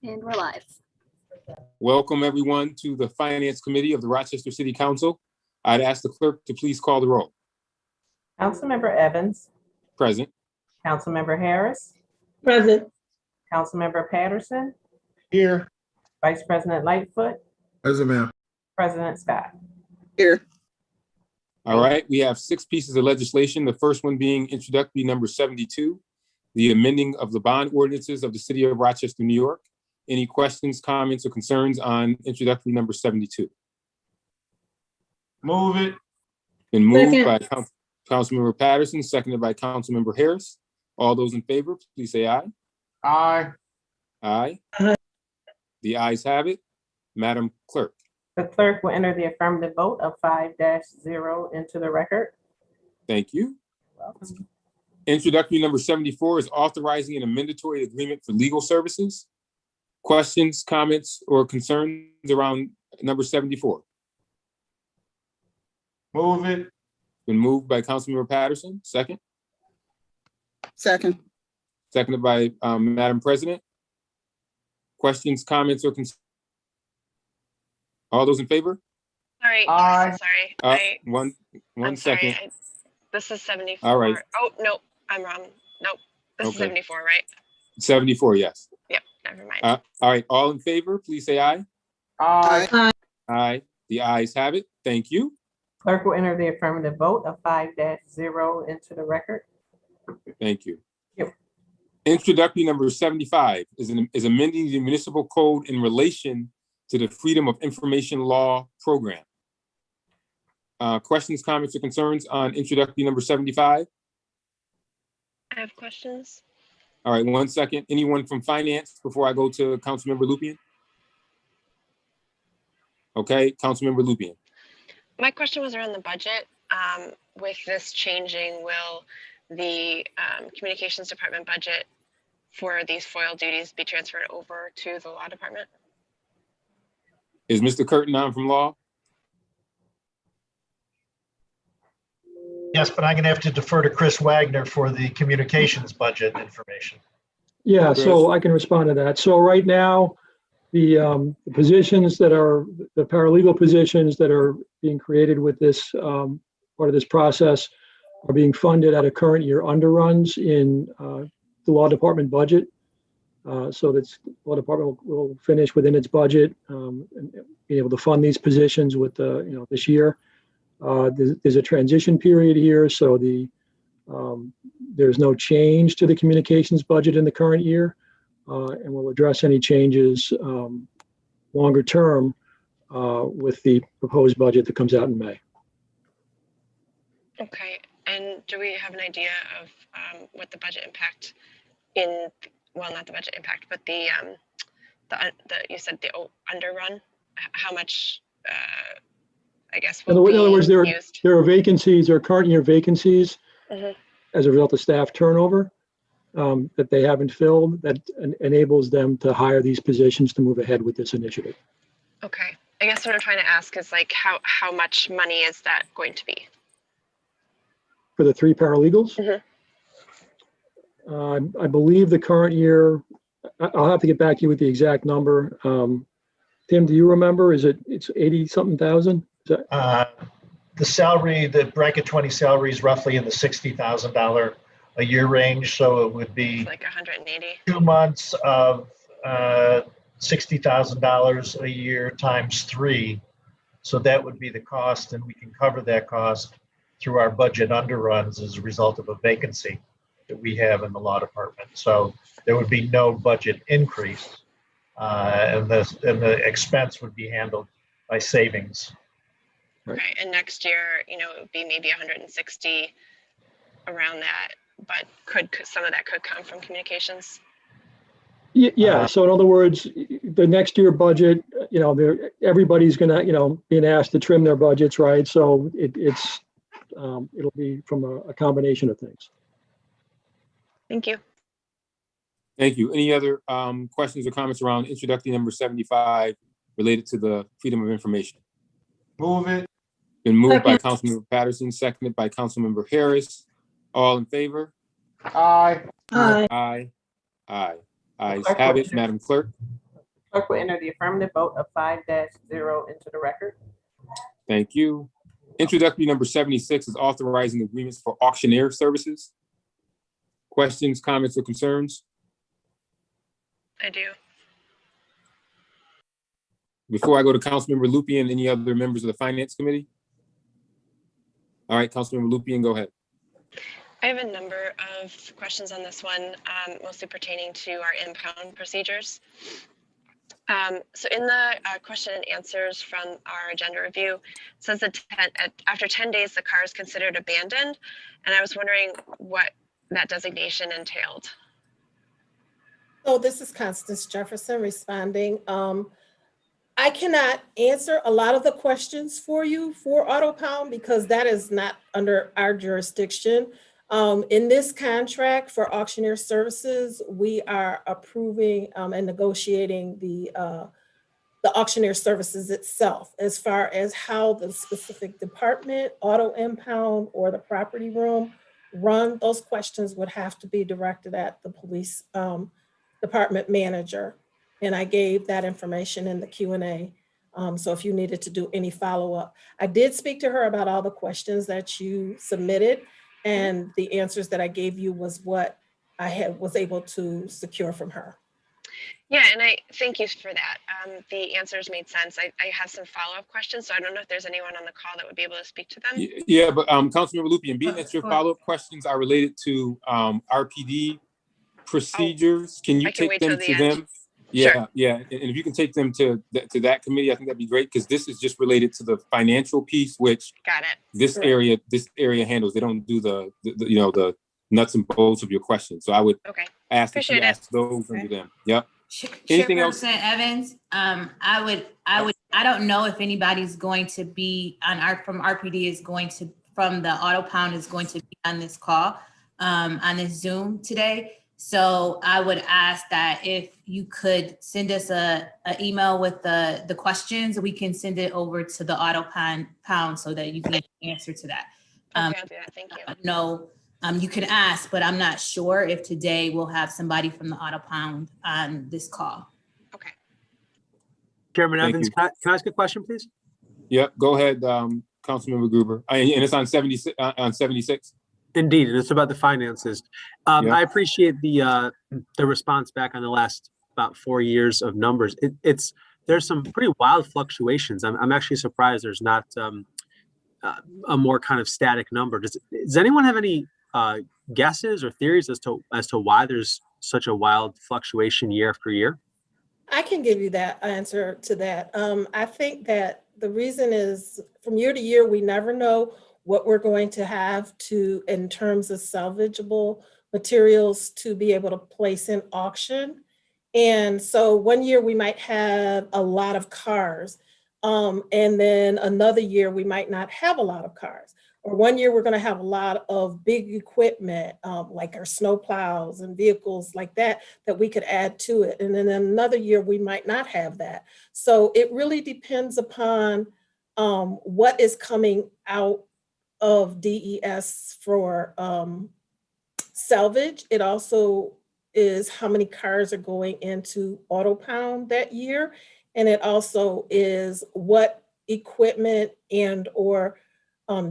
And we're live. Welcome everyone to the Finance Committee of the Rochester City Council. I'd ask the clerk to please call the roll. Councilmember Evans, Present. Councilmember Harris, Present. Councilmember Patterson, Here. Vice President Lightfoot, Present, ma'am. President Scott. Here. All right, we have 6 pieces of legislation. The first one being introductory number 72, the amending of the bond ordinances of the City of Rochester, New York. Any questions, comments, or concerns on introductory number 72? Move it. Been moved Second. by Councilmember Patterson, seconded by Councilmember Harris. All those in favor, please say aye. Aye. Aye. Aye. The ayes have it. Madam Clerk. The clerk will enter the affirmative vote of 5-0 into the record. Thank you. Welcome. Introductory number 74 is authorizing an amendatory agreement for legal services. Questions, comments, or concerns around number 74? Move it. Been moved by Councilmember Patterson, second. Second. Seconded by Madam President. Questions, comments, or concerns? All those in favor? Sorry, Aye. sorry. One I'm second. sorry. This is 74. All right. Oh, no, I'm wrong. Nope. This is Okay. 74, right? 74, yes. Yep, never mind. All right, all in favor, please say aye. Aye. Aye. The ayes have it. Thank you. Clerk will enter the affirmative vote of 5-0 into the record. Thank you. Yep. Introductory number 75 is amending the municipal code in relation to the Freedom of Information Law program. Questions, comments, or concerns on introductory number 75? I have questions. All right, 1 second. Anyone from finance before I go to Councilmember Lupien? Okay, Councilmember Lupien. My question was around the budget. With this changing, will the communications department budget for these FOIL duties be transferred over to the law department? Is Mr. Curtin on from law? Yes, but I'm going to have to defer to Chris Wagner for the communications budget information. Yeah, Chris? so I can respond to that. So right now, the positions that are, the paralegal positions that are being created with this, part of this process are being funded at a current year underruns in the law department budget. So that the law department will finish within its budget and be able to fund these positions with, this year. There's a transition period here, so there's no change to the communications budget in the current year, and we'll address any changes longer term with the proposed budget that comes out in May. Okay, and do we have an idea of what the budget impact well, not the budget impact, but the you said the underrun, how much, I guess, In will other words, be used? there are vacancies, or current year vacancies Mhm. as a result of staff turnover that they haven't filled, that enables them to hire these positions to move ahead with this initiative. Okay, I guess what I'm trying to ask is like, how much money is that going to be? For the 3 paralegals, Mhm. I believe the current year, I'll have to get back to you with the exact number. Tim, do you remember? It's 80 something thousand? The salary, the bracket 20 salary is roughly in the $60,000 a year range. So it would be It's like 180. 2 months of $60,000 a year times 3. So that would be the cost, and we can cover that cost through our budget underruns as a result of a vacancy that we have in the law department. So there would be no budget increase, and the expense would be handled by savings. Right. Right, and next year, it would be maybe 160 around that, but some of that could come from communications? Yeah, so in other words, the next year budget, everybody's gonna, being asked to trim their budgets, right? So it'll be from a combination of things. Thank you. Thank you. Any other questions or comments around introductory number 75 related to the Freedom of Information? Move it. Been moved by Councilmember Patterson, seconded by Councilmember Harris. All in favor? Aye. Aye. Aye. Aye. Ayes have it, Madam Clerk. Clerk will enter the affirmative vote of 5-0 into the record. Thank you. Introductory number 76 is authorizing agreements for auctioneer services. Questions, comments, or concerns? I do. Before I go to Councilmember Lupian and any other members of the Finance Committee? All right, Councilmember Lupian, go ahead. I have a number of questions on this one, mostly pertaining to our impound procedures. So in the question and answers from our agenda review, it says that after 10 days, the car is considered abandoned. And I was wondering what that designation entailed. So this is Constance Jefferson responding. I cannot answer a lot of the questions for you for AutoPound because that is not under our jurisdiction. In this contract for auctioneer services, we are approving and negotiating the auctioneer services itself. As far as how the specific department, auto impound, or the property room run, those questions would have to be directed at the police department manager. And I gave that information in the Q&A. So if you needed to do any follow-up, I did speak to her about all the questions that you submitted, and the answers that I gave you was what I was able to secure from her. Yeah, and I thank you for that. The answers made sense. I have some follow-up questions, so I don't know if there's anyone on the call that would be able to speak to them. Yeah, but Councilmember Lupian, being that your follow-up questions are related to RPD procedures, can you take them to them? Yeah, Sure. yeah, and if you can take them to that committee, I think that'd be great, because this is just related to the financial piece, which Got it. this area handles. They don't do the nuts and bolts of your questions. So I would Okay. ask that you Appreciate it. ask those under them. Yep. Anything else? Chairperson Evans, I don't know if anybody's going to be from RPD is going to, from the AutoPound is going to be on this call, on this Zoom today. So I would ask that if you could send us an email with the questions, we can send it over to the AutoPound so that you can answer to that. Okay, I'll do that. Thank you. No, you can ask, but I'm not sure if today we'll have somebody from the AutoPound on this call. Okay. Chairman Thank Evans, you. can I ask a question, please? Yep. Go ahead, Councilmember Gruber. And it's on 76. Indeed, and it's about the finances. Yeah. I appreciate the response back on the last about 4 years of numbers. There's some pretty wild fluctuations. I'm actually surprised there's not a more kind of static number. Does anyone have any guesses or theories as to why there's such a wild fluctuation year after year? I can give you that answer to that. I think that the reason is from year to year, we never know what we're going to have in terms of salvageable materials to be able to place in auction. And so one year we might have a lot of cars, and then another year we might not have a lot of cars. Or one year we're going to have a lot of big equipment, like our snow plows and vehicles like that we could add to it. And then another year we might not have that. So it really depends upon what is coming out of DES for salvage. It also is how many cars are going into AutoPound that year. And it also is what equipment and or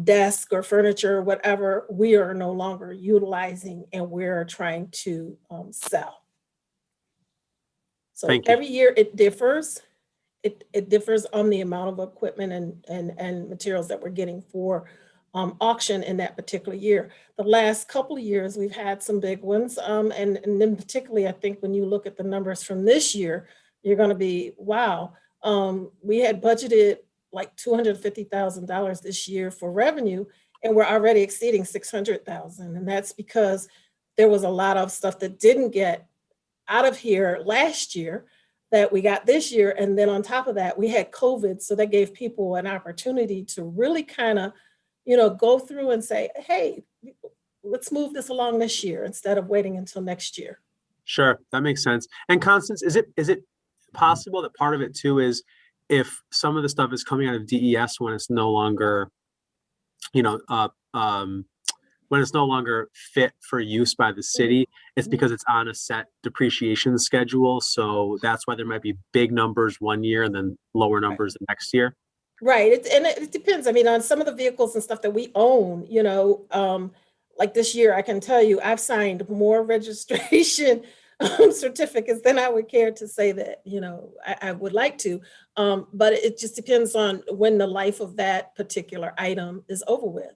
desk or furniture, whatever, we are no longer utilizing and we're trying to sell. So Thank you. every year it differs. It differs on the amount of equipment and materials that we're getting for auction in that particular year. The last couple of years, we've had some big ones. And then particularly, I think when you look at the numbers from this year, you're gonna be, wow. We had budgeted like $250,000 this year for revenue, and we're already exceeding 600,000. And that's because there was a lot of stuff that didn't get out of here last year that we got this year. And then on top of that, we had COVID. So that gave people an opportunity to really kind of, go through and say, hey, let's move this along this year instead of waiting until next year. Sure, that makes sense. And Constance, is it possible that part of it too is if some of the stuff is coming out of DES when it's no longer, when it's no longer fit for use by the city, it's because it's on a set depreciation schedule. So that's why there might be big numbers one year and then lower numbers the next year. Right, it depends. I mean, on some of the vehicles and stuff that we own, like this year, I can tell you, I've signed more registration certificates than I would care to say that, I would like to. But it just depends on when the life of that particular item is over with.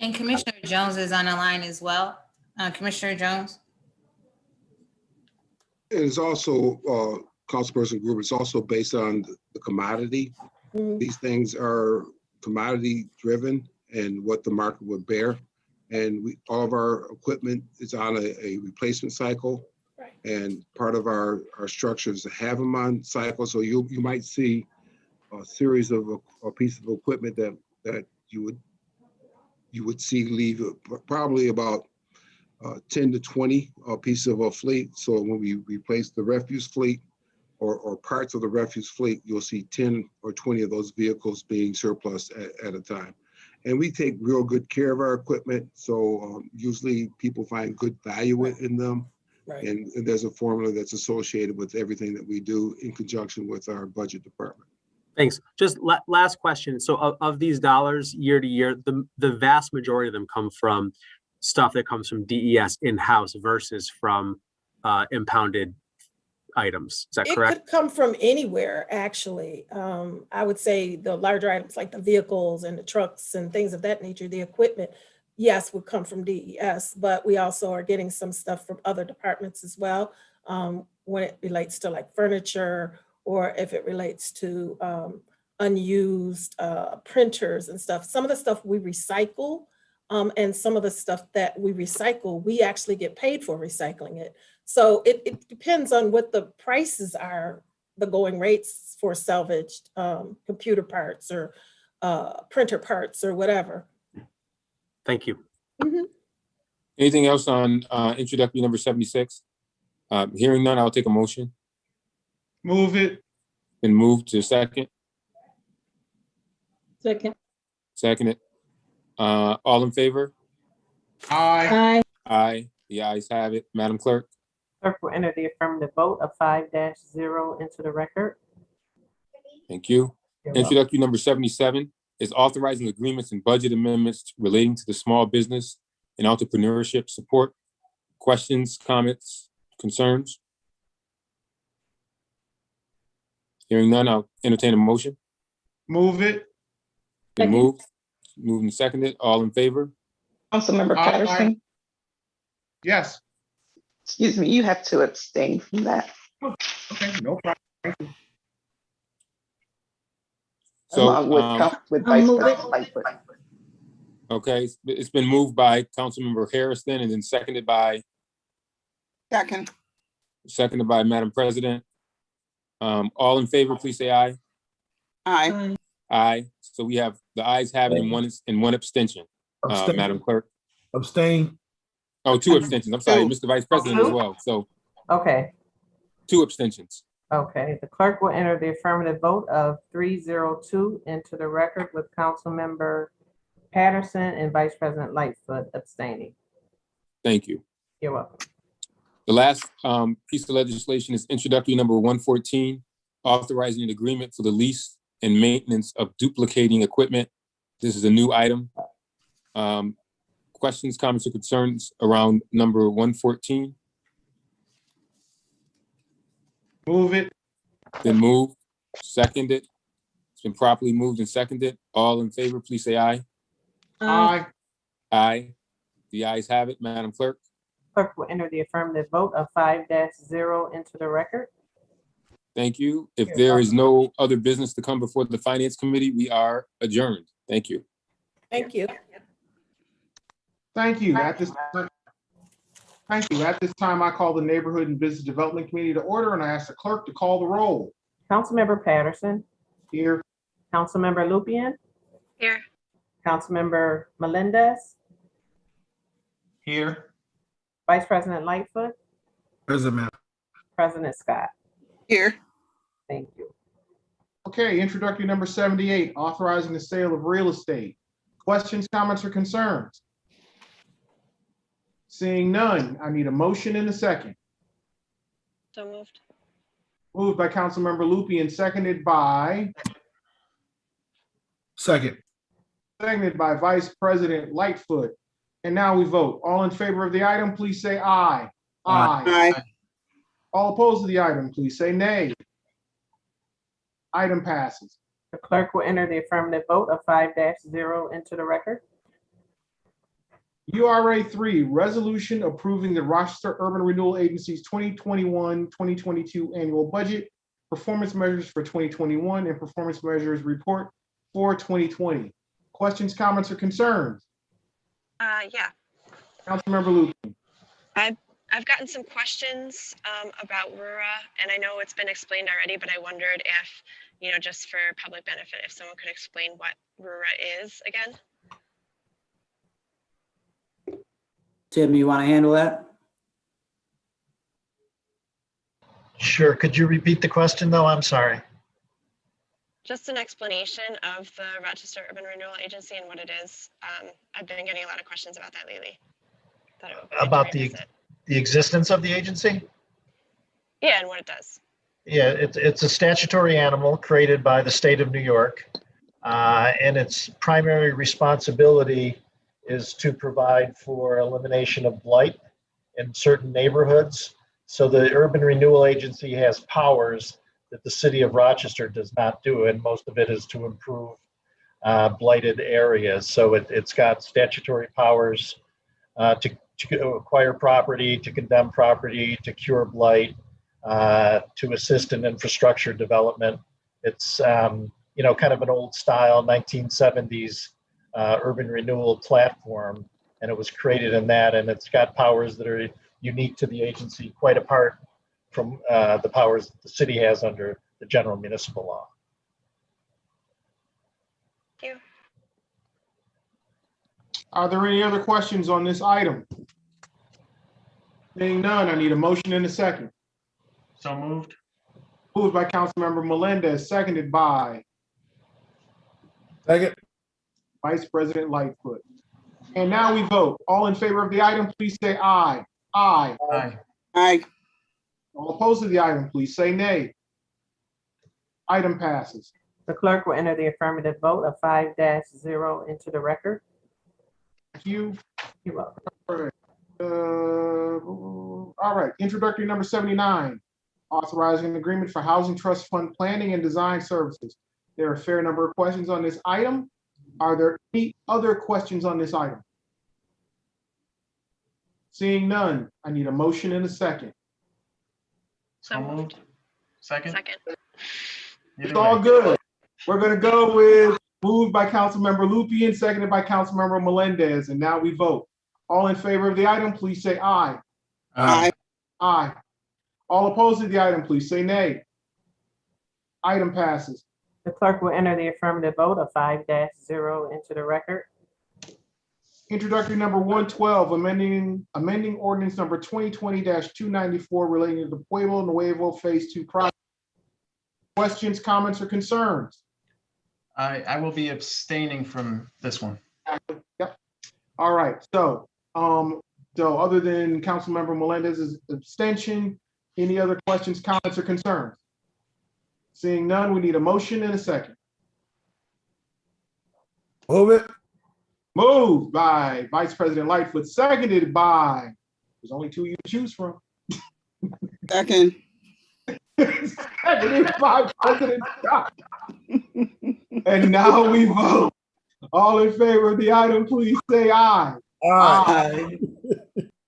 And Commissioner Jones is on the line as well. Commissioner Jones? It is also, Councilperson Gruber, it's also based on the commodity. Mhm. These things are commodity driven and what the market would bear. And all of our equipment is on a replacement cycle. Right. And part of our structure is to have them on cycle. So you might see a series of a piece of equipment that you would see leave probably about 10 to 20 pieces of a fleet. So when we replace the refuse fleet or parts of the refuse fleet, you'll see 10 or 20 of those vehicles being surplus at a time. And we take real good care of our equipment. So usually people find good value in them. Right. And there's a formula that's associated with everything that we do in conjunction with our budget department. Thanks. Just last question. So of these dollars year to year, the vast majority of them come from stuff that comes from DES in-house versus from impounded items. Is that It correct? could come from anywhere, actually. I would say the larger items like the vehicles and the trucks and things of that nature, the equipment, yes, would come from DES, but we also are getting some stuff from other departments as well, when it relates to like furniture, or if it relates to unused printers and stuff. Some of the stuff we recycle, and some of the stuff that we recycle, we actually get paid for recycling it. So it depends on what the prices are, the going rates for salvaged computer parts or printer parts or whatever. Thank you. Mhm. Anything else on introductory number 76? Hearing none, I'll take a motion. Move it. Been moved to second. Second. Second it. All in favor? Aye. Aye. The ayes have it. Madam Clerk? Clerk will enter the affirmative vote of 5-0 into the record. Thank you. You're welcome. Introductory number 77 is authorizing agreements and budget amendments relating to the small business and entrepreneurship support. Questions, comments, concerns? Hearing none, I'll entertain a motion. Move it. Been Second. moved and seconded. All in favor? Councilmember Aye. Patterson, Yes. excuse me, you have to abstain from that. Okay, no problem. So, Along with Vice President Lightfoot. okay, it's been moved by Councilmember Harrison and then seconded by Madam President. All in favor, please say aye. Aye. Aye. So we have the ayes have it and one abstention. Abstain. Madam Clerk. Abstain. Oh, two abstentions. I'm sorry, Mr. Vice President as well. So Okay, 2 abstentions. okay. The clerk will enter the affirmative vote of 302 into the record with Councilmember Patterson and Vice President Lightfoot abstaining. Thank you. You're welcome. The last piece of legislation is introductory number 114, authorizing an agreement for the lease and maintenance of duplicating equipment. This is a new item. Questions, comments, or concerns around number 114? Move it. Been moved, seconded. It's been properly moved and seconded. All in favor, please say aye. Aye. Aye. The ayes have it. Madam Clerk? Clerk will enter the affirmative vote of 5-0 into the record. Thank you. If there is no other business to come before the Finance Committee, we are adjourned. Thank you. Thank you. Thank you. At this time, I call the Neighborhood and Business Development Committee to order, and I ask the clerk to call the roll. Councilmember Patterson, Here. Councilmember Lupian, Here. Councilmember Melendez, Here. Vice President Lightfoot, Present, ma'am. President Scott. Here. Thank you. Okay, introductory number 78, authorizing the sale of real estate. Questions, comments, or concerns? Seeing none, I need a motion and a second. So moved. Moved by Councilmember Loopy and seconded by Second. Vice President Lightfoot. And now we vote. All in favor of the item, please say aye. Aye. All opposed to the item, please say nay. Item passes. The clerk will enter the affirmative vote of 5-0 into the record. URA 3, resolution approving the Rochester Urban Renewal Agency's 2021-2022 annual budget, performance measures for 2021, and performance measures report for 2020. Questions, comments, or concerns? Yeah, Councilmember Loopy. I've gotten some questions about RURA, and I know it's been explained already, but I wondered if, just for public benefit, if someone could explain what RURA is again. Tim, you want to handle that? Sure. Could you repeat the question, though? I'm sorry. Just an explanation of the Rochester Urban Renewal Agency and what it is. I've been getting a lot of questions about that lately. Thought it would be good to About revisit. the existence of the agency? Yeah, and what it does. Yeah, it's a statutory animal created by the state of New York. And its primary responsibility is to provide for elimination of blight in certain neighborhoods. So the Urban Renewal Agency has powers that the city of Rochester does not do, and most of it is to improve blighted areas. So it's got statutory powers to acquire property, to condemn property, to cure blight, to assist in infrastructure development. It's kind of an old style 1970s urban renewal platform, and it was created in that, and it's got powers that are unique to the agency, quite apart from the powers that the city has under the general municipal law. Thank you. Are there any other questions on this item? Seeing none, I need a motion and a second. So moved. Moved by Councilmember Melendez, seconded by Second. Vice President Lightfoot. And now we vote. All in favor of the item, please say aye. Aye. Aye. Aye. All opposed to the item, please say nay. Item passes. The clerk will enter the affirmative vote of 5-0 into the record. Thank you. You're welcome. All right, introductory number 79, authorizing an agreement for Housing Trust Fund planning and design services. There are a fair number of questions on this item. Are there any other questions on this item? Seeing none, I need a motion and a second. So moved. Second. Second. It's all good. We're gonna go with moved by Councilmember Loopy and seconded by Councilmember Melendez, and now we vote. All in favor of the item, please say aye. Aye. Aye. All opposed to the item, please say nay. Item passes. The clerk will enter the affirmative vote of 5-0 into the record. Introductory number 112, amending ordinance number 2020-294 relating to the Pueblo Nuevo Phase 2 project. Questions, comments, or concerns? I will be abstaining from this one. Yep. All right, so other than Councilmember Melendez's abstention, any other questions, comments, or concerns? Seeing none, we need a motion and a second. Move it. Moved by Vice President Lightfoot, seconded by, there's only two you choose from. Second. Seconded by President Scott. And now we vote. All in favor of the item, please say aye. Aye.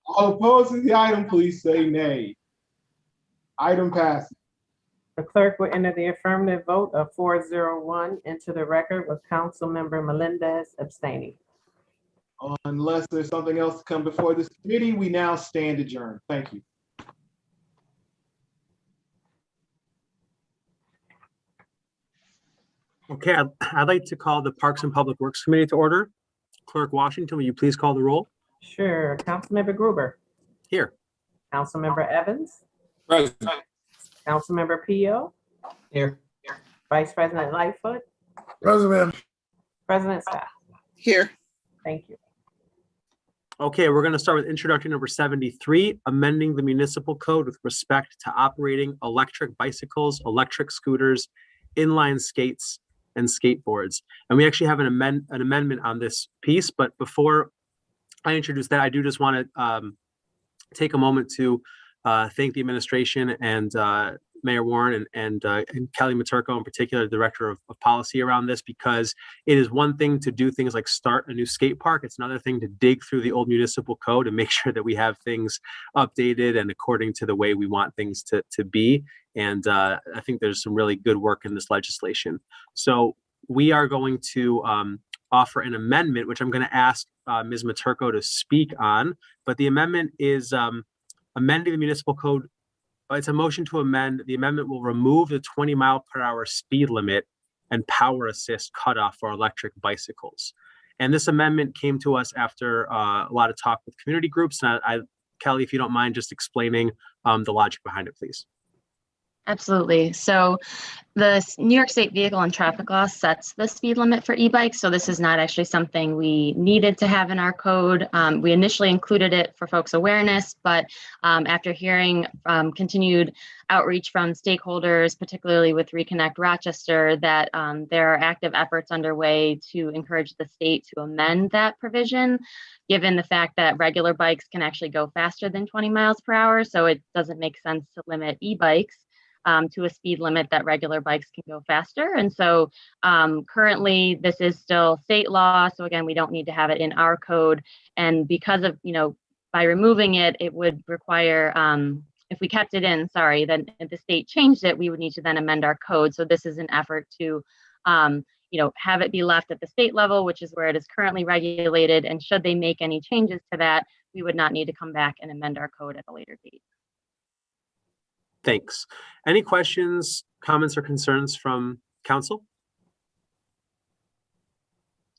All opposed to the item, please say nay. Item passes. The clerk will enter the affirmative vote of 401 into the record with Councilmember Melendez abstaining. Unless there's something else to come before this committee, we now stand adjourned. Thank you. Okay, I'd like to call the Parks and Public Works Committee to order. Clerk Washington, will you please call the roll? Sure. Councilmember Gruber, Here. Councilmember Evans, Present. Councilmember Pio, Here. Vice President Lightfoot, President. President Scott. Here. Thank you. Okay, we're going to start with introductory number 73, amending the municipal code with respect to operating electric bicycles, electric scooters, inline skates, and skateboards. And we actually have an amendment on this piece, but before I introduce that, I do just want to take a moment to thank the administration and Mayor Warren and Kelly Maturko in particular, the Director of Policy around this, because it is one thing to do things like start a new skate park. It's another thing to dig through the old municipal code and make sure that we have things updated and according to the way we want things to be. And I think there's some really good work in this legislation. So we are going to offer an amendment, which I'm going to ask Ms. Maturko to speak on. But the amendment is amending the municipal code. It's a motion to amend. The amendment will remove the 20-mile-per-hour speed limit and power assist cutoff for electric bicycles. And this amendment came to us after a lot of talk with community groups. And Kelly, if you don't mind just explaining the logic behind it, please. Absolutely. So the New York State Vehicle and Traffic Law sets the speed limit for e-bikes. So this is not actually something we needed to have in our code. We initially included it for folks' awareness, but after hearing continued outreach from stakeholders, particularly with Reconnect Rochester, that there are active efforts underway to encourage the state to amend that provision, given the fact that regular bikes can actually go faster than 20 miles per hour. So it doesn't make sense to limit e-bikes to a speed limit that regular bikes can go faster. And so currently this is still state law. So again, we don't need to have it in our code. And because of, by removing it, it would require, if we kept it in, then if the state changed it, we would need to then amend our code. So this is an effort to, have it be left at the state level, which is where it is currently regulated. And should they make any changes to that, we would not need to come back and amend our code at a later date. Thanks. Any questions, comments, or concerns from council?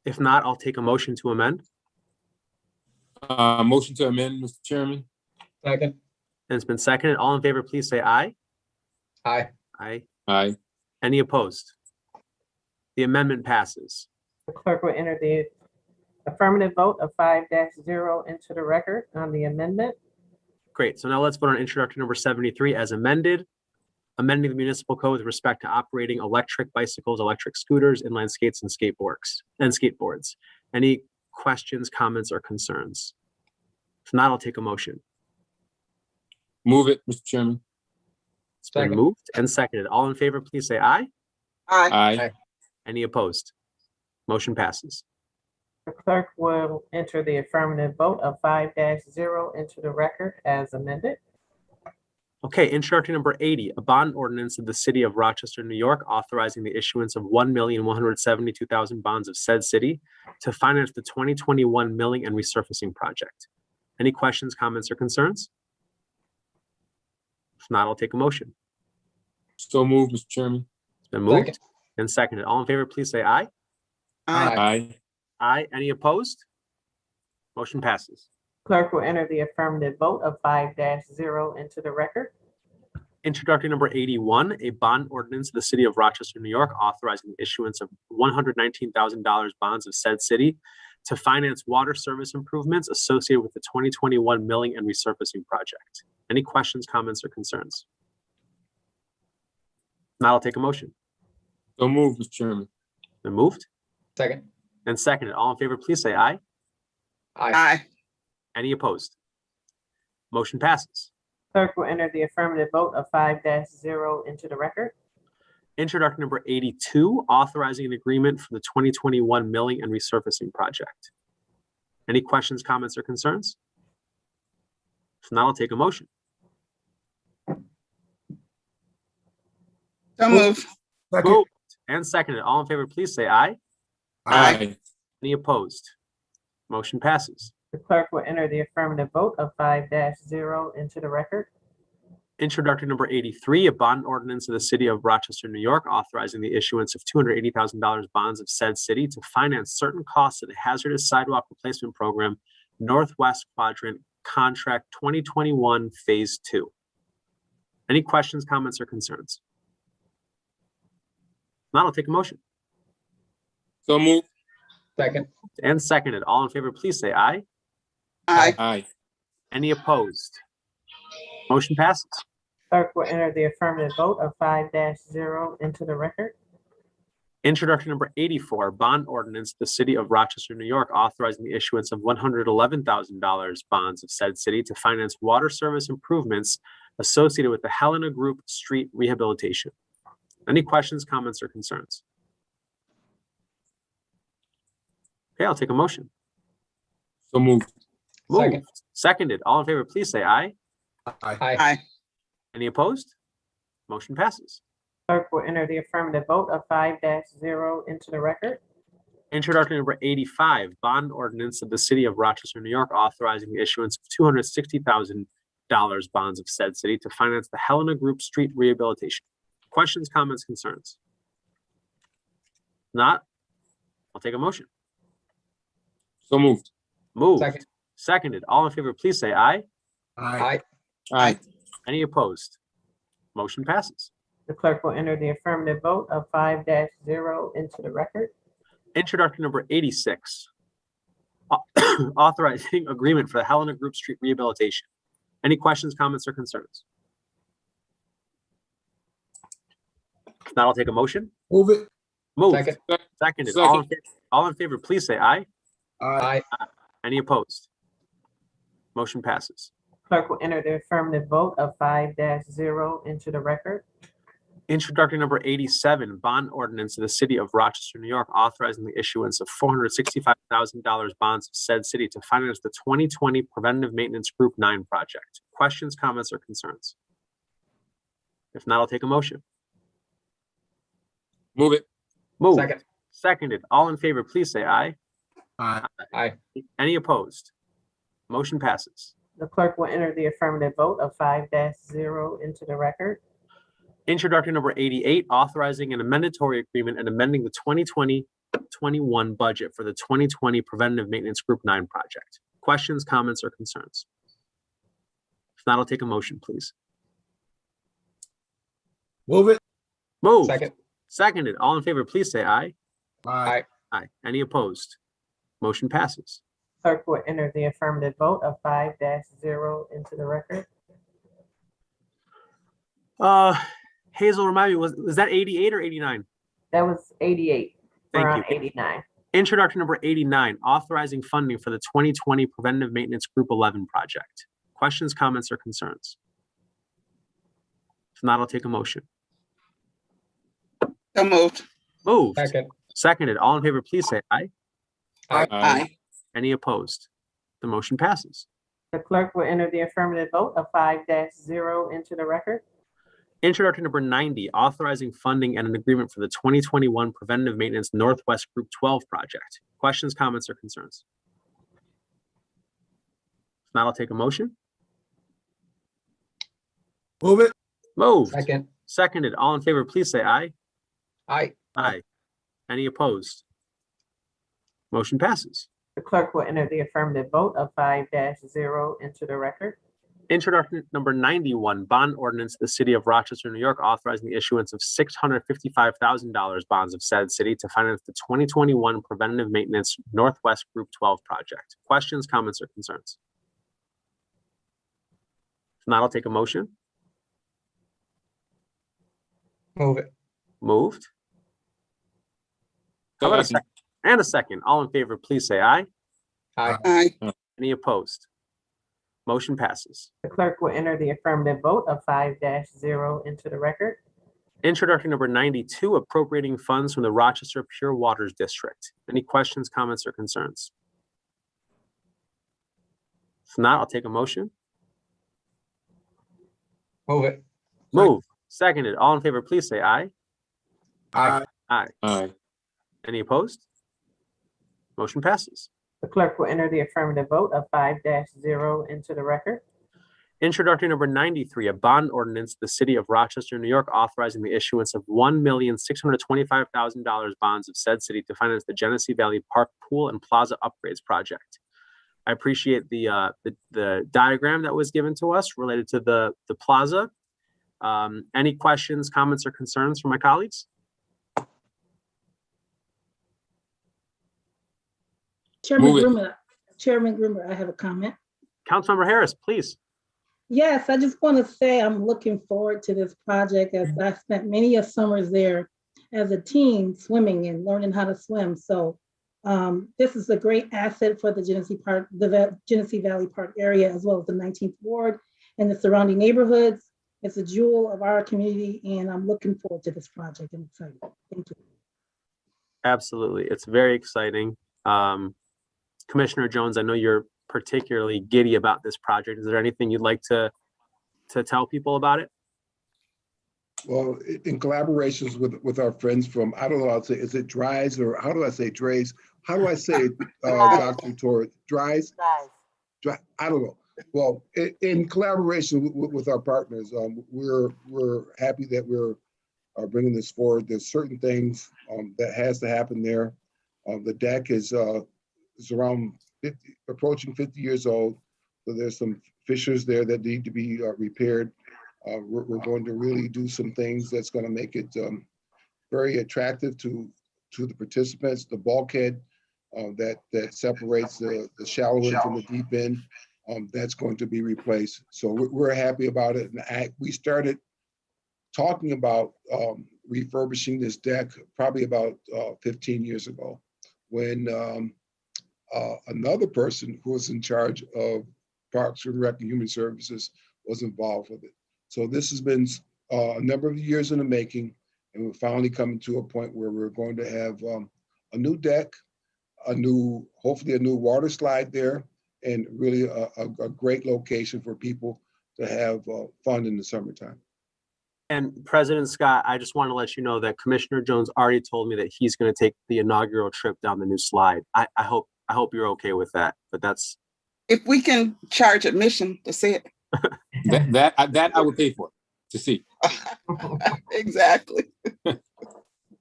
If not, I'll take a motion to amend. Motion to amend, Mr. Chairman. Second. And it's been seconded. All in favor, please say aye. Aye. Aye. Aye. Any opposed? The amendment passes. The clerk will enter the affirmative vote of 5-0 into the record on the amendment. Great. So now let's vote on introductory number 73 as amended, amending the municipal code with respect to operating electric bicycles, electric scooters, inline skates, and skateboards. Any questions, comments, or concerns? If not, I'll take a motion. Move it, Mr. Chairman. It's been moved and seconded. All in favor, please say aye. Aye. Aye. Any opposed? Motion passes. The clerk will enter the affirmative vote of 5-0 into the record as amended. Okay, introductory number 80, a bond ordinance of the city of Rochester, New York, authorizing the issuance of 1,172,000 bonds of said city to finance the 2021 milling and resurfacing project. Any questions, comments, or concerns? If not, I'll take a motion. So moved, Mr. Chairman. It's been moved and seconded. All in favor, please say aye. Aye. Aye. Aye. Any opposed? Motion passes. Clerk will enter the affirmative vote of 5-0 into the record. Introductory number 81, a bond ordinance of the city of Rochester, New York, authorizing the issuance of $119,000 bonds of said city to finance water service improvements associated with the 2021 milling and resurfacing project. Any questions, comments, or concerns? Now I'll take a motion. So moved, Mr. Chairman. Been moved Second. and seconded. All in favor, please say aye. Aye. Any opposed? Motion passes. Clerk will enter the affirmative vote of 5-0 into the record. Introductory number 82, authorizing an agreement for the 2021 milling and resurfacing project. Any questions, comments, or concerns? If not, I'll take a motion. So move. Moved and seconded. All in favor, please say aye. Aye. Any opposed? Motion passes. The clerk will enter the affirmative vote of 5-0 into the record. Introductory number 83, a bond ordinance of the city of Rochester, New York, authorizing the issuance of $280,000 bonds of said city to finance certain costs of the hazardous sidewalk replacement program, Northwest Quadrant Contract 2021 Phase 2. Any questions, comments, or concerns? Now I'll take a motion. So moved. Second. And seconded. All in favor, please say aye. Aye. Aye. Any opposed? Motion passes. Clerk will enter the affirmative vote of 5-0 into the record. Introduction number 84, bond ordinance, the city of Rochester, New York, authorizing the issuance of $111,000 bonds of said city to finance water service improvements associated with the Helena Group Street rehabilitation. Any questions, comments, or concerns? Okay, I'll take a motion. So moved. Second. Moved. Seconded. All in favor, please say aye. Aye. Any opposed? Motion passes. Clerk will enter the affirmative vote of 5-0 into the record. Introduction number 85, bond ordinance of the city of Rochester, New York, authorizing the issuance of $260,000 bonds of said city to finance the Helena Group Street rehabilitation. Questions, comments, concerns? Not? I'll take a motion. So moved. Moved. Second. Seconded. All in favor, please say aye. Aye. Aye. Any opposed? Motion passes. The clerk will enter the affirmative vote of 5-0 into the record. Introduction number 86, authorizing agreement for the Helena Group Street rehabilitation. Any questions, comments, or concerns? If not, I'll take a motion. Move it. Moved. Second. Seconded. Second. All in favor, please say aye. Aye. Any opposed? Motion passes. Clerk will enter the affirmative vote of 5-0 into the record. Introductory number 87, bond ordinance of the city of Rochester, New York, authorizing the issuance of $465,000 bonds of said city to finance the 2020 Preventative Maintenance Group 9 project. Questions, comments, or concerns? If not, I'll take a motion. Move it. Moved. Second. Seconded. All in favor, please say aye. Aye. Any opposed? Motion passes. The clerk will enter the affirmative vote of 5-0 into the record. Introductory number 88, authorizing an amendatory agreement and amending the 2020-21 budget for the 2020 Preventative Maintenance Group 9 project. Questions, comments, or concerns? If not, I'll take a motion, please. Move it. Moved. Second. Seconded. All in favor, please say aye. Aye. Aye. Any opposed? Motion passes. Clerk will enter the affirmative vote of 5-0 into the record. Hazel, remind me, was that 88 or 89? That was 88. Thank We're on you. 89. Introduction number 89, authorizing funding for the 2020 Preventative Maintenance Group 11 project. Questions, comments, or concerns? If not, I'll take a motion. So moved. Moved. Second. Seconded. All in favor, please say aye. Aye. Any opposed? The motion passes. The clerk will enter the affirmative vote of 5-0 into the record. Introduction number 90, authorizing funding and an agreement for the 2021 Preventative Maintenance Northwest Group 12 project. Questions, comments, or concerns? If not, I'll take a motion. Move it. Moved. Second. Seconded. All in favor, please say aye. Aye. Aye. Any opposed? Motion passes. The clerk will enter the affirmative vote of 5-0 into the record. Introduction number 91, bond ordinance of the city of Rochester, New York, authorizing the issuance of $655,000 bonds of said city to finance the 2021 Preventative Maintenance Northwest Group 12 project. Questions, comments, or concerns? If not, I'll take a motion. Move it. Moved. How about a second? And a second. All in favor, please say aye. Aye. Aye. Any opposed? Motion passes. The clerk will enter the affirmative vote of 5-0 into the record. Introduction number 92, appropriating funds from the Rochester Pure Waters District. Any questions, comments, or concerns? If not, I'll take a motion. Move it. Moved. Seconded. All in favor, please say aye. Aye. Aye. Aye. Any opposed? Motion passes. The clerk will enter the affirmative vote of 5-0 into the record. Introductory number 93, a bond ordinance of the city of Rochester, New York, authorizing the issuance of $1,625,000 bonds of said city to finance the Genesee Valley Park Pool and Plaza Upgrades project. I appreciate the diagram that was given to us related to the plaza. Any questions, comments, or concerns from my colleagues? Move it. Chairman Grimmer, I have a comment. Councilmember Harris, please. Yes, I just want to say I'm looking forward to this project as I spent many a summers there as a teen swimming and learning how to swim. So this is a great asset for the Genesee Valley Park area, as well as the 19th Ward and the surrounding neighborhoods. It's a jewel of our community, and I'm looking forward to this project. I'm excited. Thank you. Absolutely. It's very exciting. Commissioner Jones, I know you're particularly giddy about this project. Is there anything you'd like to tell people about it? Well, in collaborations with our friends from, I don't know, I'll say, is it Dries or how do I say Drays? How do I say it, Dr. Torres? Dries? I don't know. Well, in collaboration with our partners, we're happy that we're bringing this forward. There's certain things that has to happen there. The deck is around 50, approaching 50 years old. So there's some fissures there that need to be repaired. We're going to really do some things that's going to make it very attractive to the participants. The bulkhead that separates the shallow end from the deep end, that's going to be replaced. So we're happy about it. And we started talking about refurbishing this deck probably about 15 years ago, when another person who was in charge of Parks and Rec and Human Services was involved with it. So this has been a number of years in the making, and we're finally coming to a point where we're going to have a new deck, hopefully a new water slide there, and really a great location for people to have fun in the summertime. And President Scott, I just want to let you know that Commissioner Jones already told me that he's going to take the inaugural trip down the new slide. I hope you're okay with that, but that's. If we can charge admission to see it. That I would pay for to see. Exactly.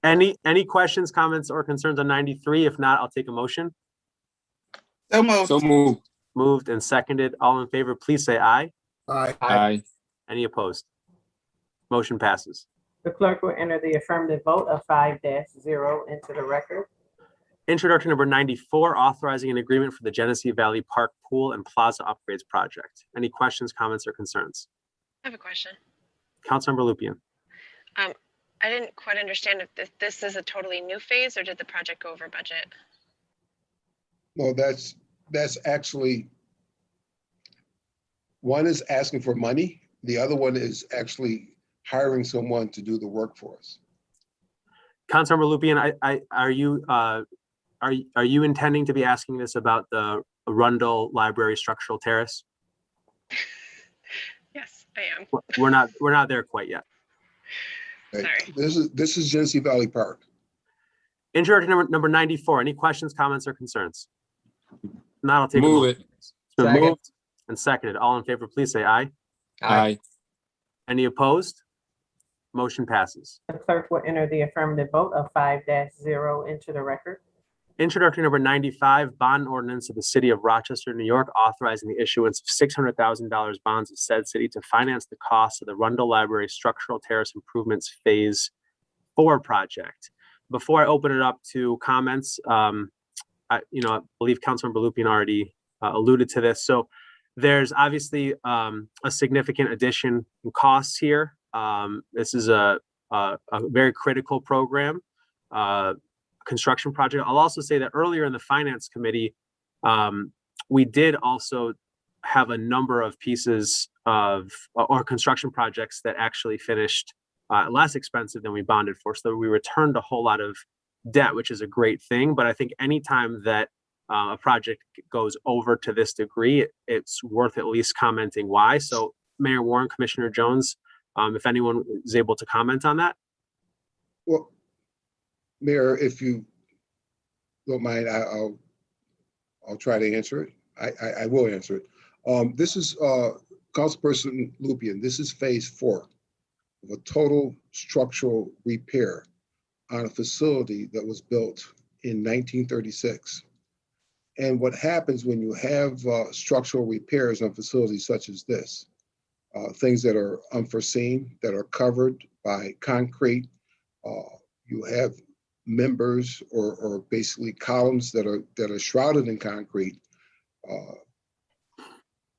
Any questions, comments, or concerns on 93? If not, I'll take a motion. So moved. So moved. Moved and seconded. All in favor, please say aye. Aye. Aye. Any opposed? Motion passes. The clerk will enter the affirmative vote of 5-0 into the record. Introduction number 94, authorizing an agreement for the Genesee Valley Park Pool and Plaza Upgrades Project. Any questions, comments, or concerns? I have a question. Councilmember Lupien. I didn't quite understand if this is a totally new phase or did the project go over budget? No, that's actually, one is asking for money. The other one is actually hiring someone to do the work for us. Councilmember Lupien, are you intending to be asking this about the Rundle Library Structural Terrace? Yes, I am. We're not there quite yet. Okay. Sorry. This is Genesee Valley Park. Introduction number 94. Any questions, comments, or concerns? Not, I'll take Move a it. It's been moved and seconded. All in favor, please say aye. Aye. Any opposed? Motion passes. The clerk will enter the affirmative vote of 5-0 into the record. Introductory number 95, bond ordinance of the city of Rochester, New York, authorizing the issuance of $600,000 bonds of said city to finance the cost of the Rundle Library Structural Terrace Improvements Phase 4 project. Before I open it up to comments, I believe Councilmember Lupien already alluded to this. So there's obviously a significant addition in costs here. This is a very critical program. Construction project. I'll also say that earlier in the finance committee, we did also have a number of pieces of or construction projects that actually finished less expensive than we bonded for. So we returned a whole lot of debt, which is a great thing. But I think anytime that a project goes over to this degree, it's worth at least commenting why. So Mayor Warren, Commissioner Jones, if anyone is able to comment on that. Well, Mayor, if you don't mind, I'll try to answer it. I will answer it. This is Councilperson Lupien. This is phase 4 of a total structural repair on a facility that was built in 1936. And what happens when you have structural repairs on facilities such as this, things that are unforeseen, that are covered by concrete, you have members or basically columns that are shrouded in concrete.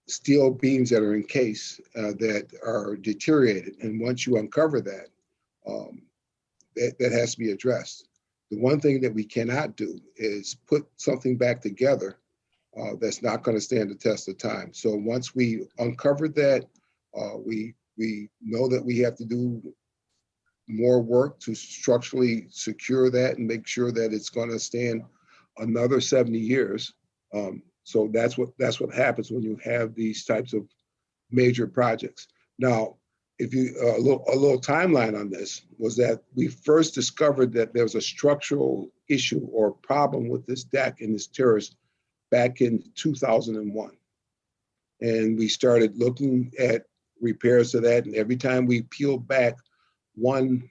steel beams that are encased that are deteriorated. And once you uncover that, that has to be addressed. The one thing that we cannot do is put something back together that's not going to stand the test of time. So once we uncovered that, we know that we have to do more work to structurally secure that and make sure that it's going to stand another 70 years. So that's what happens when you have these types of major projects. Now, if you a little timeline on this was that we first discovered that there was a structural issue or problem with this deck and this terrace back in 2001, and we started looking at repairs to that. And every time we peeled back one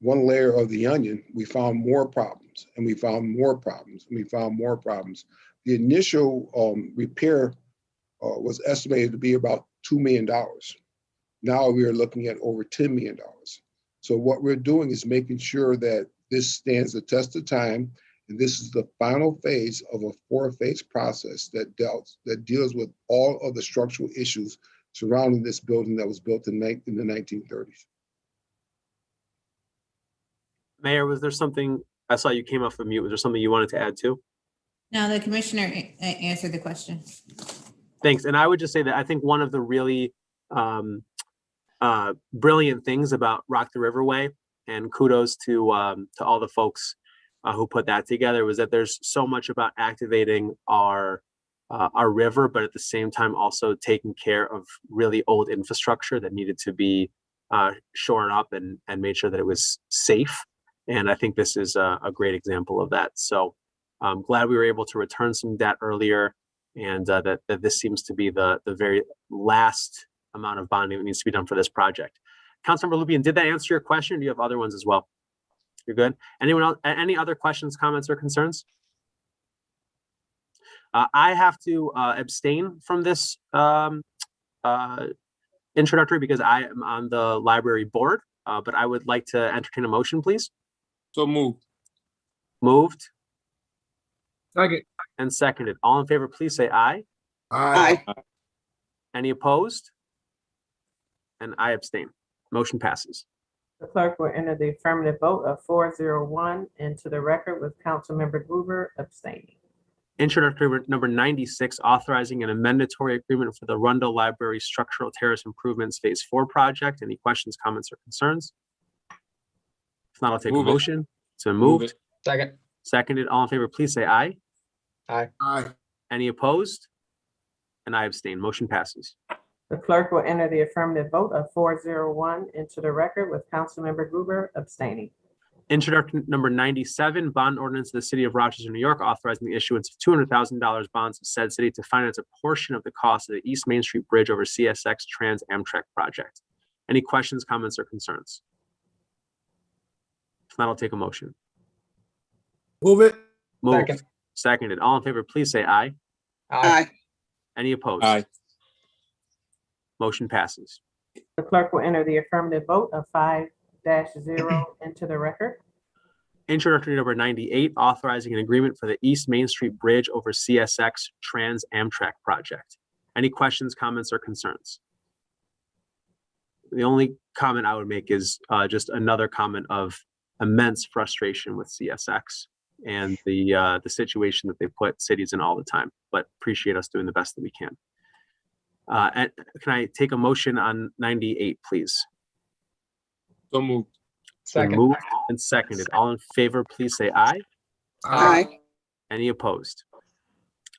layer of the onion, we found more problems, and we found more problems, and we found more problems. The initial repair was estimated to be about $2 million. Now we are looking at over $10 million. So what we're doing is making sure that this stands the test of time, and this is the final phase of a 4-phase process that deals with all of the structural issues surrounding this building that was built in the 1930s. Mayor, was there something, I saw you came off the mute. Was there something you wanted to add too? No, the commissioner answered the question. Thanks. And I would just say that I think one of the really brilliant things about Rock the Riverway, and kudos to all the folks who put that together, was that there's so much about activating our river, but at the same time also taking care of really old infrastructure that needed to be shored up and made sure that it was safe. And I think this is a great example of that. So I'm glad we were able to return some debt earlier, and that this seems to be the very last amount of bonding that needs to be done for this project. Councilmember Lubian, did that answer your question? Or do you have other ones as well? You're good. Anyone else? Any other questions, comments, or concerns? I have to abstain from this introductory because I am on the library board, but I would like to entertain a motion, please. So moved. Moved Second. and seconded. All in favor, please say aye. Aye. Any opposed? And I abstain. Motion passes. The clerk will enter the affirmative vote of 401 into the record with Councilmember Gruber abstaining. Introductory number 96, authorizing an amendatory agreement for the Rundle Library Structural Terrace Improvements Phase 4 project. Any questions, comments, or concerns? If not, I'll take a Move it. motion. It's been moved. it. Second. Seconded. All in favor, please say aye. Aye. Aye. Any opposed? And I abstain. Motion passes. The clerk will enter the affirmative vote of 401 into the record with Councilmember Gruber abstaining. Introduction number 97, bond ordinance of the city of Rochester, New York, authorizing the issuance of $200,000 bonds of said city to finance a portion of the cost of the East Main Street Bridge over CSX Trans Amtrak project. Any questions, comments, or concerns? If not, I'll take a motion. Move it. Moved. Second. Seconded. All in favor, please say aye. Aye. Any opposed? Aye. Motion passes. The clerk will enter the affirmative vote of 5-0 into the record. Introductory number 98, authorizing an agreement for the East Main Street Bridge over CSX Trans Amtrak project. Any questions, comments, or concerns? The only comment I would make is just another comment of immense frustration with CSX and the situation that they put cities in all the time, but appreciate us doing the best that we can. And can I take a motion on 98, please? So moved. It's been Second. moved and seconded. All in favor, please say aye. Aye. Any opposed?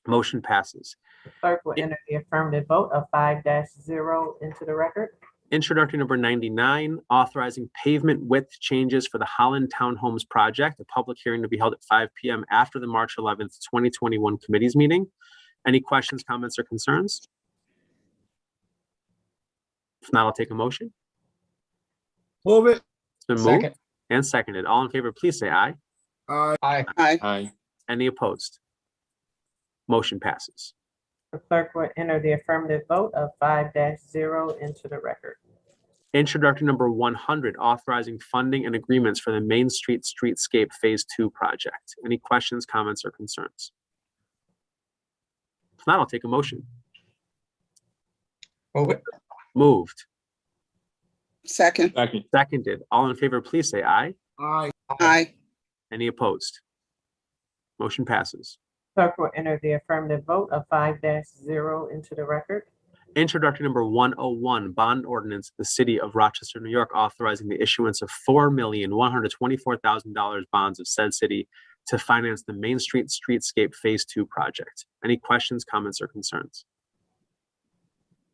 Motion passes. The clerk will enter the affirmative vote of 5-0 into the record. Introductory number 99, authorizing pavement width changes for the Holland Townhomes project. A public hearing to be held at 5 p.m. after the March 11th, 2021 committees meeting. Any questions, comments, or concerns? If not, I'll take a motion. Move it. It's been moved Second. and seconded. All in favor, please say aye. Aye. Aye. Aye. Aye. Any opposed? Motion passes. The clerk will enter the affirmative vote of 5-0 into the record. Introductory number 100, authorizing funding and agreements for the Main Street Streetscape Phase 2 project. Any questions, comments, or concerns? If not, I'll take a motion. Move it. Moved, Second. Second. seconded. All in favor, please say aye. Aye. Aye. Any opposed? Motion passes. Clerk will enter the affirmative vote of 5-0 into the record. Introductory number 101, bond ordinance, of the city of Rochester, New York, authorizing the issuance of $4,124,000 bonds of said city to finance the Main Street Streetscape Phase 2 project. Any questions, comments, or concerns?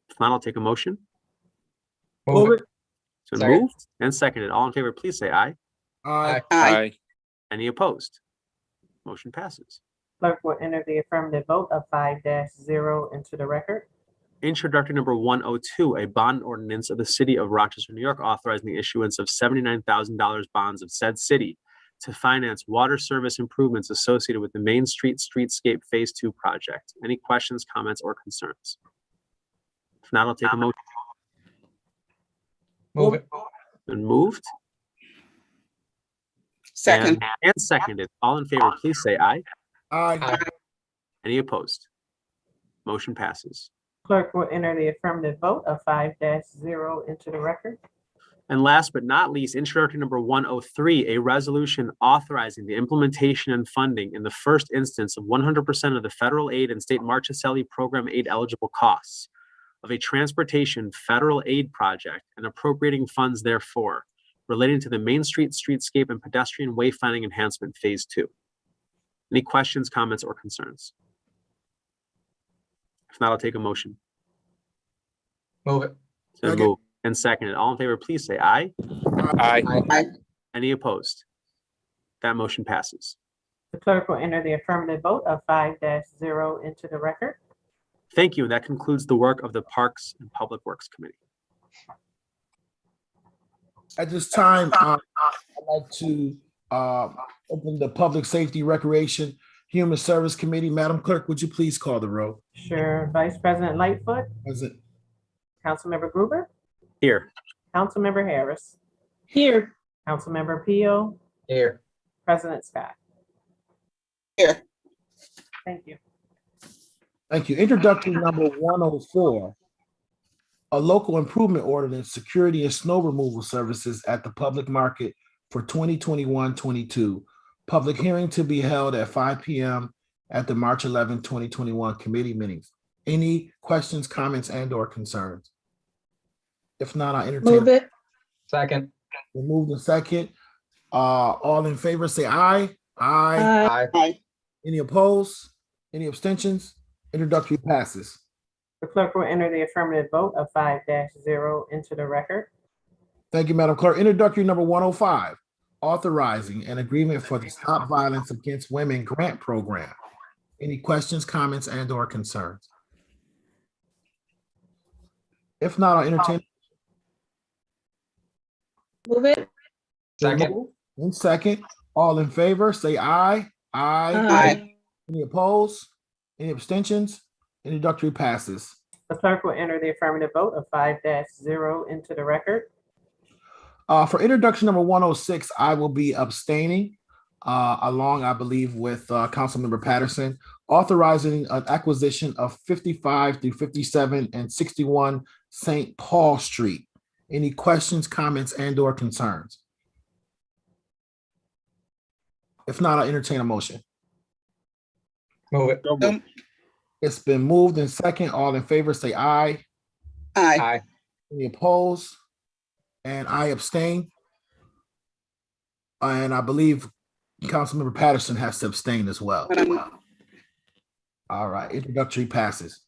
If not, I'll take a motion. Move it. It's been Second. moved and seconded. All in favor, please say aye. Aye. Aye. Any opposed? Motion passes. Clerk will enter the affirmative vote of 5-0 into the record. Introductory number 102, a bond ordinance of the city of Rochester, New York, authorizing the issuance of $79,000 bonds of said city to finance water service improvements associated with the Main Street Streetscape Phase 2 project. Any questions, comments, or concerns? If not, I'll take a motion. Move it. Been moved Second. and seconded. All in favor, please say aye. Aye. Any opposed? Motion passes. Clerk will enter the affirmative vote of 5-0 into the record. And last but not least, introductory number 103, a resolution authorizing the implementation and funding in the first instance of 100% of the federal aid and state Marchicelli program aid eligible costs of a transportation federal aid project and appropriating funds therefore relating to the Main Street Streetscape and Pedestrian Wayfinding Enhancement Phase 2. Any questions, comments, or concerns? If not, I'll take a motion. Move it. It's been Second. moved and seconded. All in favor, please say aye. Aye. Aye. Any opposed? That motion passes. The clerk will enter the affirmative vote of 5-0 into the record. Thank you. That concludes the work of the Parks and Public Works Committee. At this time, I'd like to open the Public Safety, Recreation, Human Service Committee. Madam Clerk, would you please call the roll? Sure. Vice President Lightfoot, Present. Councilmember Gruber, Here. Councilmember Harris, Here. Councilmember Peel, Here. President Scott. Here. Thank you. Thank you. Introductory number 104. A local improvement ordinance, security and snow removal services at the public market for 2021-22. Public hearing to be held at 5 p.m. at the March 11, 2021 committee meetings. Any questions, comments, and/or concerns? If not, I entertain. Move it. Second. We'll move to second. All in favor, say aye. Aye. Aye. Aye. Aye. Any opposed? Any abstentions? Introductory passes. The clerk will enter the affirmative vote of 5-0 into the record. Thank you, Madam Clerk. Introductory number 105, authorizing an agreement for the Stop Violence Against Women Grant Program. Any questions, comments, and/or concerns? If not, I'll entertain. Move it. Second. In second, all in favor, say aye. Aye. Aye. Any opposed? Any abstentions? Introductory passes. The clerk will enter the affirmative vote of 5-0 into the record. For introduction number 106, I will be abstaining, along, I believe, with Councilmember Patterson, authorizing an acquisition of 55 through 57 and 61 St. Paul Street. Any questions, comments, and/or concerns? If not, I'll entertain a motion. Move it. It's been moved in second. All in favor, say aye. Aye. Aye. Any opposed? And I abstain. And I believe Councilmember Patterson has to abstain as well. But I'm- All right, introductory passes.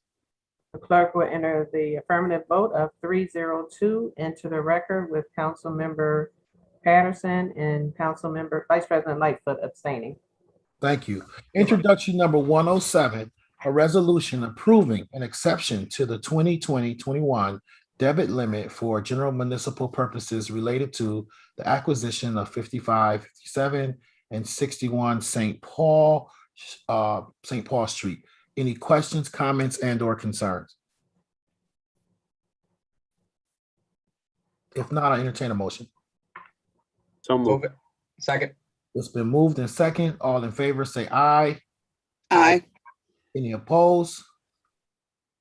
The clerk will enter the affirmative vote of 302 into the record with Councilmember Patterson and Councilmember Vice President Lightfoot abstaining. Thank you. Introduction number 107, a resolution approving an exception to the 2020-21 debit limit for general municipal purposes related to the acquisition of 55, 57, and 61 St. Paul Street. Any questions, comments, and/or concerns? If not, I entertain a motion. So Move moved. it. Second. It's been moved in second. All in favor, say aye. Aye. Any opposed?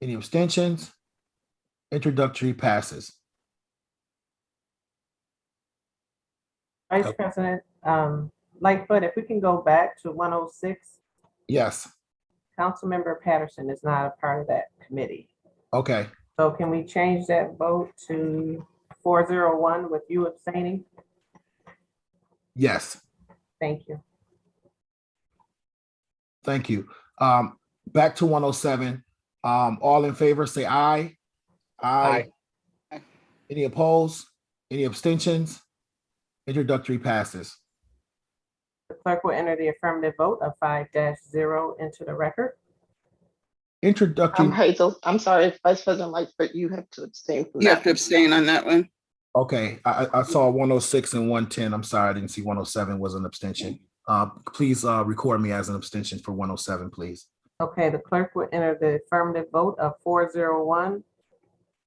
Any abstentions? Introductory passes. Vice President Lightfoot, if we can go back to 106, Yes, Councilmember Patterson is not a part of that committee. okay. So can we change that vote to 401 with you abstaining? Yes, Thank you. thank you. Back to 107. All in favor, say aye. Aye. Any opposed? Any abstentions? Introductory passes. The clerk will enter the affirmative vote of 5-0 into the record. Introductory, Hazel, I'm sorry, Vice President Lightfoot, you have to abstain from You that. have to abstain on that one. okay, I saw 106 and 110. I'm sorry, I didn't see 107 was an abstention. Please record me as an abstention for 107, please. Okay, the clerk will enter the affirmative vote of 401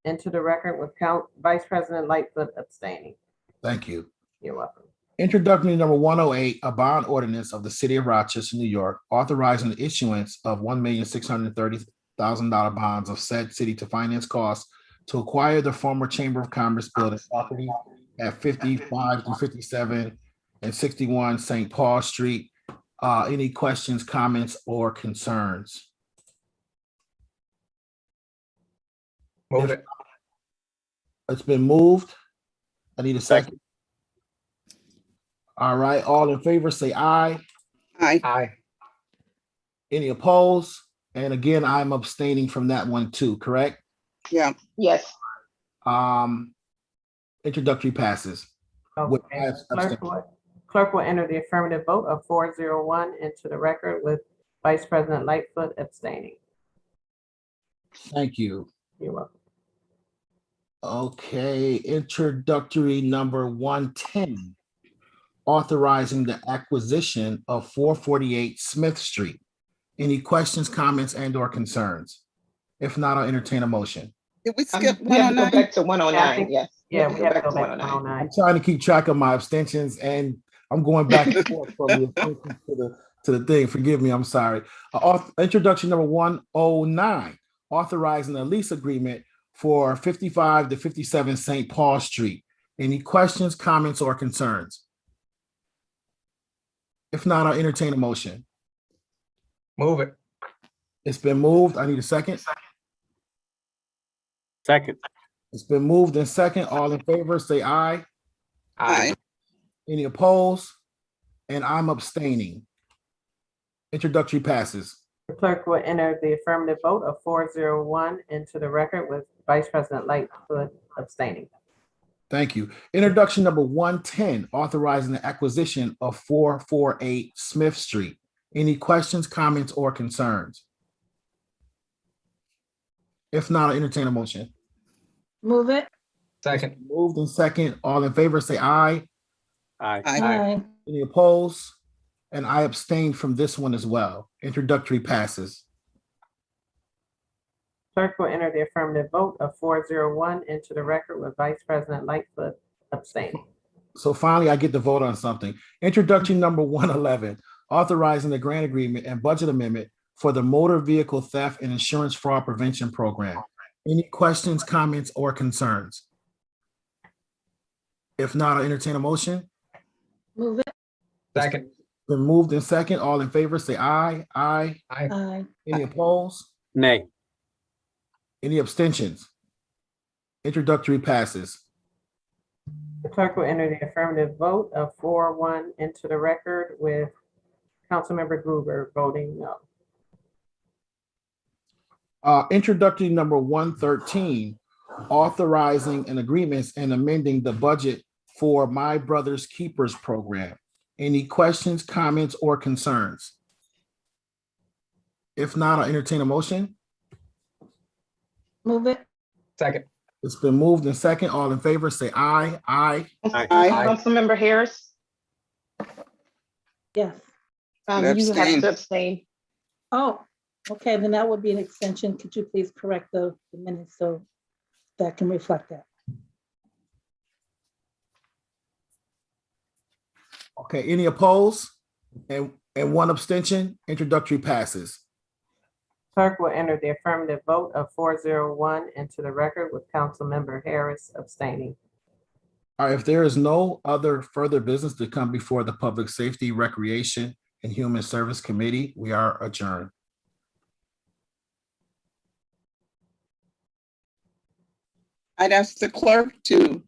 into the record with Vice President Lightfoot abstaining. Thank you. You're welcome. Introductory number 108, a bond ordinance of the city of Rochester, New York, authorizing the issuance of $1,630,000 bonds of said city to finance costs to acquire the former Chamber of Commerce building property at 55 to 57 and 61 St. Paul Street. Any questions, comments, or concerns? Move it. It's been moved. I need a second. All right, all in favor, say aye. Aye. Aye. Any opposed? And again, I'm abstaining from that one too, correct? Yeah. Yes. Introductory passes. With Okay, abstention. clerk will enter the affirmative vote of 401 into the record with Vice President Lightfoot abstaining. Thank you. You're welcome. Okay, introductory number 110, authorizing the acquisition of 448 Smith Street. Any questions, comments, and or concerns? If not, I'll entertain a motion. Did we skip We have to go 109? back to 109, yes. Yeah, we have to go back to 109. 109. I'm trying to keep track of my abstentions and I'm going back and forth from the abstentions to the thing. Forgive me, I'm sorry. Introduction number 109, authorizing a lease agreement for 55 to 57 St. Paul Street. Any questions, comments, or concerns? If not, I'll entertain a motion. Move it. It's been moved. I need a second. Second. It's been moved and second. All in favor, say aye. Aye. Any opposed? And I'm abstaining. Introductory passes. The clerk will enter the affirmative vote of 401 into the record with Vice President Lightfoot abstaining. Thank you. Introduction number 110, authorizing the acquisition of 448 Smith Street. Any questions, comments, or concerns? If not, I'll entertain a motion. Move it. Second. Moved and second. All in favor, say aye. Aye. Aye. Any opposed? And I abstain from this one as well. Introductory passes. Clerk will enter the affirmative vote of 401 into the record with Vice President Lightfoot abstaining. So finally, I get to vote on something. Introduction number 111, authorizing the grant agreement and budget amendment for the Motor Vehicle Theft and Insurance Fraud Prevention Program. Any questions, comments, or concerns? If not, I'll entertain a motion. Move it. Second. Been moved in second. All in favor, say aye. Aye. Aye. Aye. Any opposed? Nay. Any abstentions? Introductory passes. The clerk will enter the affirmative vote of 401 into the record with Councilmember Gruber voting no. Introductory number 113, authorizing an agreement and amending the budget for My Brother's Keepers program. Any questions, comments, or concerns? If not, I'll entertain a motion. Move it. Second. It's been moved in second. All in favor, say aye. Aye. Aye. Councilmember Harris, Yes. you have Abstain. to abstain. Oh, okay, then that would be an extension. Could you please correct the minutes so that can reflect that? Okay, any opposed? And one abstention? Introductory passes. Clerk will enter the affirmative vote of 401 into the record with Councilmember Harris abstaining. All right, if there is no other further business to come before the Public Safety, Recreation, and Human Service Committee, we are adjourned. I'd ask the clerk to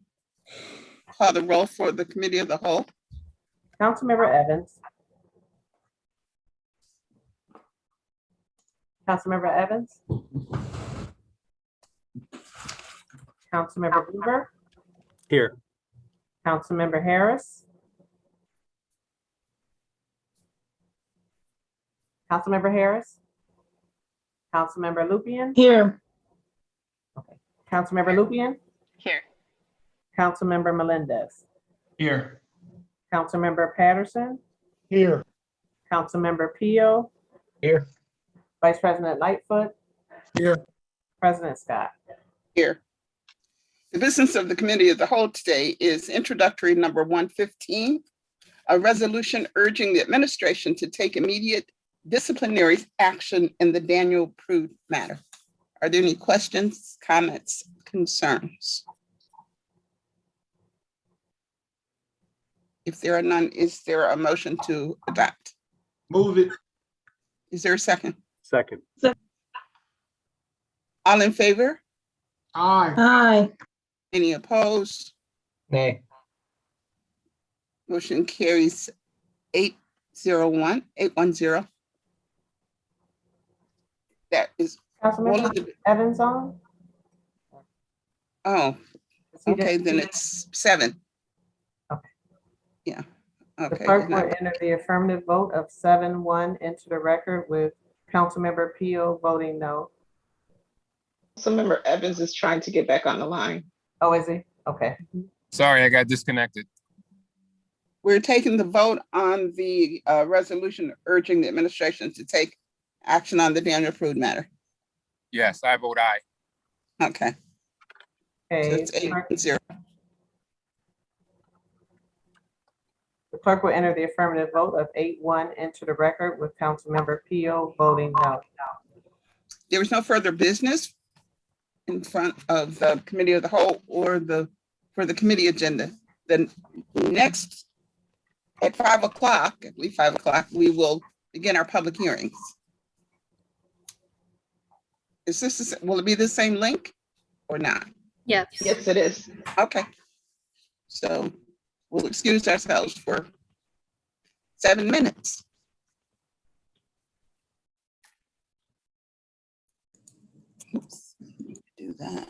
call the roll for the committee of the whole. Councilmember Evans. Councilmember Evans. Councilmember Blumer. Here. Councilmember Harris. Councilmember Harris. Councilmember Lupian. Here. Councilmember Lupian. Here. Councilmember Melendez. Here. Councilmember Patterson. Here. Councilmember Pio. Here. Vice President Lightfoot. Here. President Scott. Here. The business of the committee of the whole today is introductory number 115, a resolution urging the administration to take immediate disciplinary action in the Daniel Prude matter. Are there any questions, comments, concerns? If there are none, is there a motion to adopt? Move it. Is there a second? Second. All in favor? Aye. Aye. Any opposed? Nay. Motion carries 810. That is all of Councilmember the, Evans on? oh, okay, then it's 7. Okay. Yeah, The okay. clerk will enter the affirmative vote of 7-1 into the record with Councilmember Pio voting no. Councilmember Evans is trying to get back on the line. Oh, is he? Okay. Sorry, I got disconnected. We're taking the vote on the resolution urging the administration to take action on the Daniel Prude matter. Yes, I vote aye. Okay, so Okay. it's 8-0. The clerk will enter the affirmative vote of 8-1 into the record with Councilmember Pio voting no. There is no further business in front of the committee of the whole or for the committee agenda. The next at 5 o'clock, I believe 5 o'clock, we will begin our public hearings. Is this, will it be the same link or not? Yes. Yes, it is. Okay. So we'll excuse ourselves for 7 minutes. Oops, do that.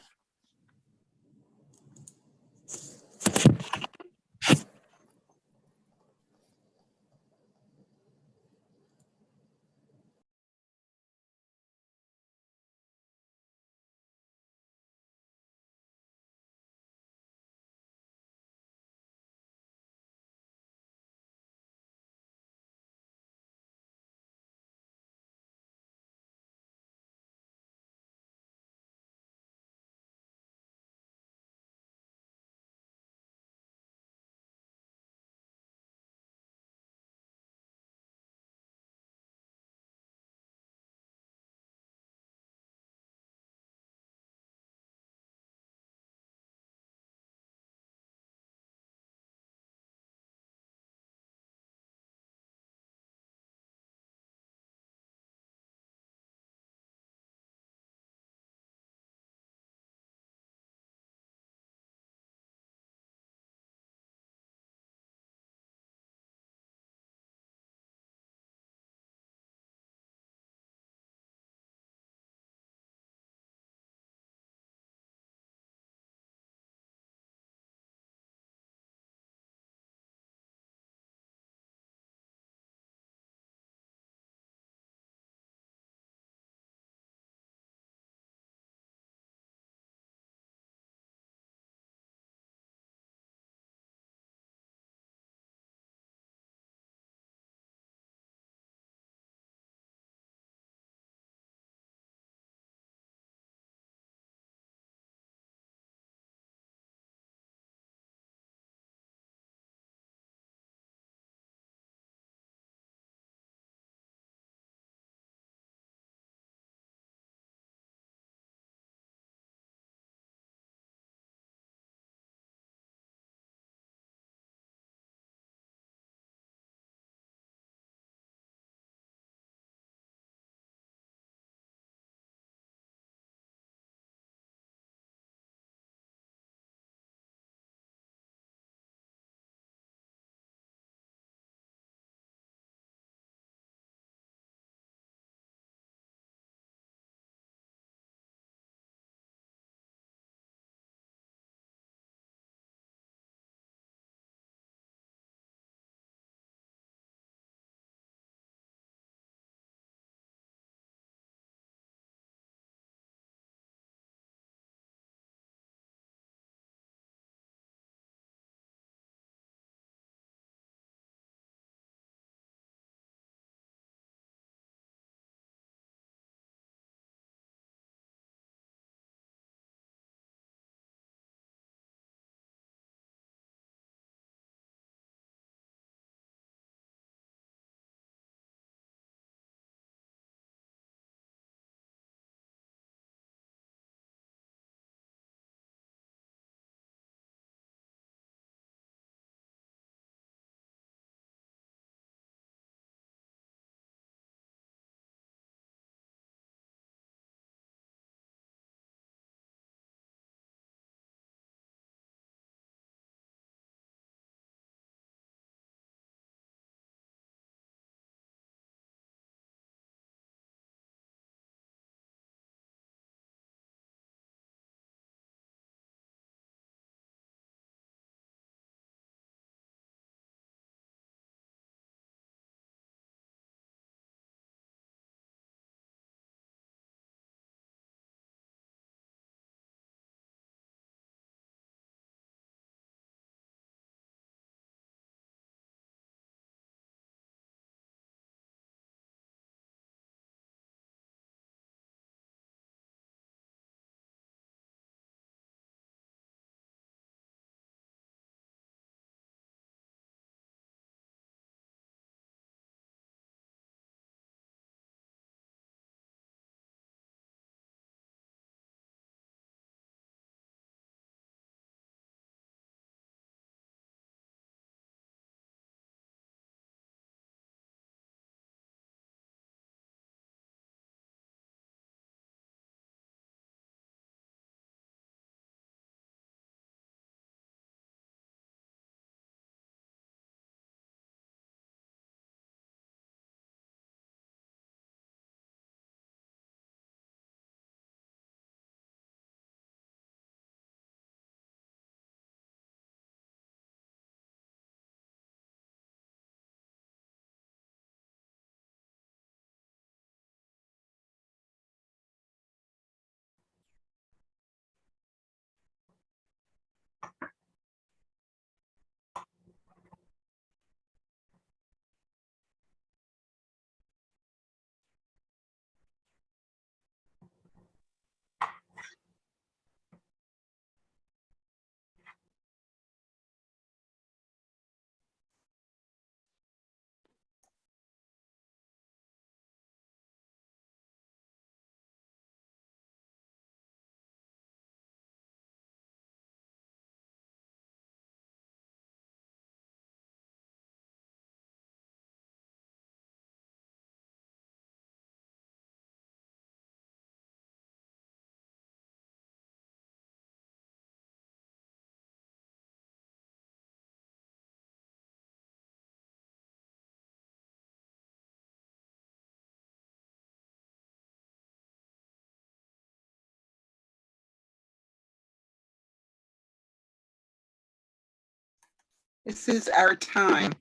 This is our time.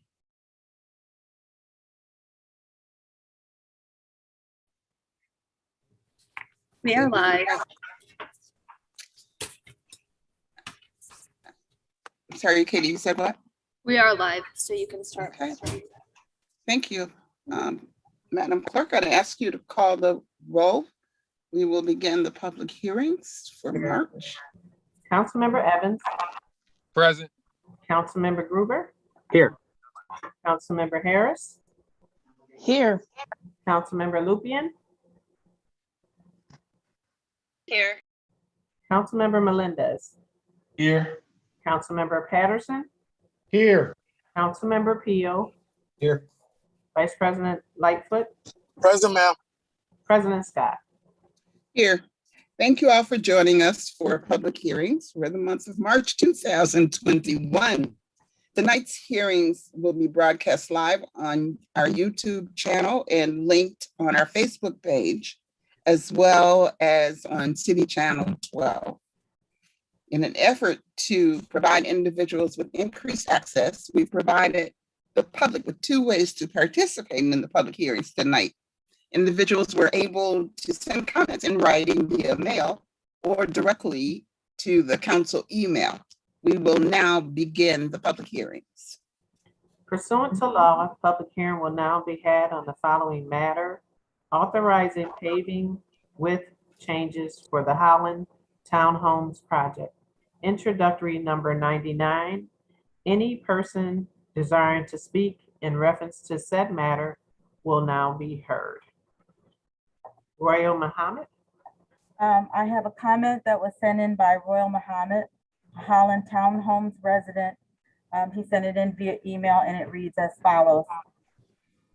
We are live. Sorry, Katie, you said what? We are live, so you can start. Okay. Thank you. Madam Clerk, I'd ask you to call the roll. We will begin the public hearings for March. Councilmember Evans, Present. Councilmember Gruber, Here. Councilmember Harris, Here. Councilmember Lupian, Here. Councilmember Melendez, Here. Councilmember Patterson, Here. Councilmember Peel, Here. Vice President Lightfoot, Present, ma'am. President Scott. Here. Thank you all for joining us for public hearings for the month of March 2021. Tonight's hearings will be broadcast live on our YouTube channel and linked on our Facebook page, as well as on City Channel 12. In an effort to provide individuals with increased access, we provided the public with two ways to participate in the public hearings tonight. Individuals were able to send comments in writing via mail or directly to the council email. We will now begin the public hearings. Pursuant to law, a public hearing will now be had on the following matter: authorizing paving with changes for the Holland Townhomes project. Introductory number 99. Any person desiring to speak in reference to said matter will now be heard. Royal Muhammad. I have a comment that was sent in by Royal Muhammad, Holland Townhomes resident. He sent it in via email and it reads as follows.